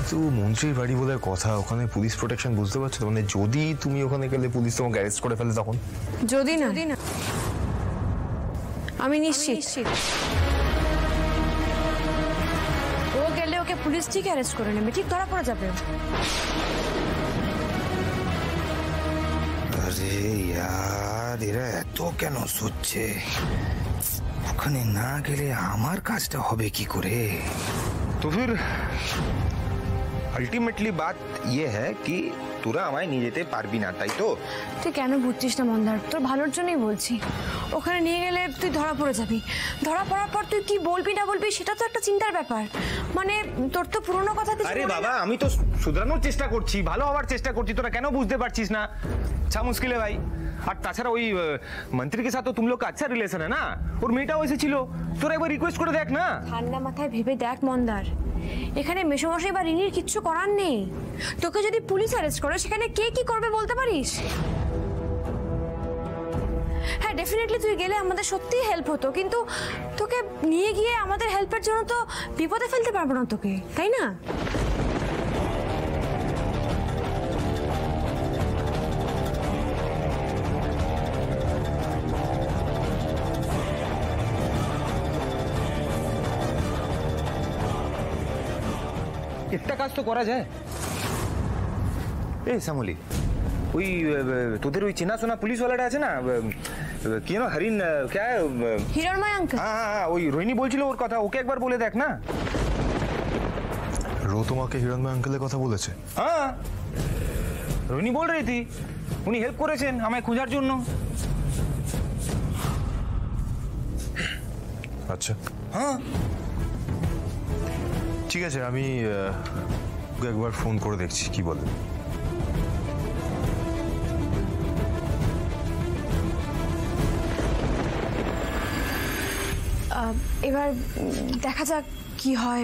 কিন্তু মন্ত্রীর বাড়ি বলে কথা, ওখানে পুলিশ প্রোটেকশন, বুঝতে পারছো তো? মানে যদি তুমি ওখানে গেলে পুলিশ তোমাকে অ্যারেস্ট করে ফেলে তখন? যদি না আমি নিশ্চিত ও গেলে ওকে পুলিশ ঠিক অ্যারেস্ট করে নেবে, ঠিক ধরা পড়ে যাবে। আরে ইয়ার, এরা এত কেন সচ্ছে? ওখানে না গেলে আমার কাজটা হবে কি করে? তো ফির আলটিমেটলি বাত ইয়ে হ্যায় কি তোরা আমায় নিয়ে যেতে পারবি না, তাই তো? তুই কেন বুঝছিস না মন্দার? তোর ভালোর জন্যই বলছি। ওখানে নিয়ে গেলে তুই ধরা পড়ে যাবি, ধরা পড়ার পর তুই কি বলবি না বলবি সেটা তো একটা চিন্তার ব্যাপার। মানে তোর তো পুরনো কথা কিছু। আরে বাবা, আমি তো শুধরানোর চেষ্টা করছি, ভালো হওয়ার চেষ্টা করছি, তোরা কেন বুঝতে পারছিস না? আচ্ছা মুশকিল है भाई। আর তাছাড়া ওই मंत्री के साथ तो तुम लोग का अच्छा रिलेशन है ना, और মেয়েটাও এসেছিল, তোরা একবার রিকোয়েস্ট করে দেখ না। ঠান্ডা মাথায় ভেবে দেখ মন্দার, এখানে মেশোমশাই বা রিনির কিচ্ছু করার নেই। তোকে যদি পুলিশ অ্যারেস্ট করে সেখানে কে কি করবে বলতে পারিস? হ্যাঁ ডেফিনেটলি তুই গেলে আমাদের সত্যিই হেল্প হতো, কিন্তু তোকে নিয়ে গিয়ে আমাদের হেল্পের জন্য তো বিপদে ফেলতে পারবো না তোকে, তাই না? একটা কাজ তো করা যায়। এই শ্যামলি, ওই তোদের ওই চেনাশোনা পুলিশওয়ালাটা আছে না, কি না হরিণ, কে হিরণময় আঙ্কেল? হ্যাঁ হ্যাঁ, ওই রোহিণী বলছিল ওর কথা, ওকে একবার বলে দেখ না। রো তোমাকে হিরণময় আঙ্কেলের কথা বলেছে? হ্যাঁ, রোহিণী বল রही थी, উনি হেল্প করেছেন আমায় খোঁজার জন্য। আচ্ছা হ্যাঁ ঠিক আছে, আমি ওকে একবার ফোন করে দেখছি কি বলে। এবার দেখা যাক কি হয়।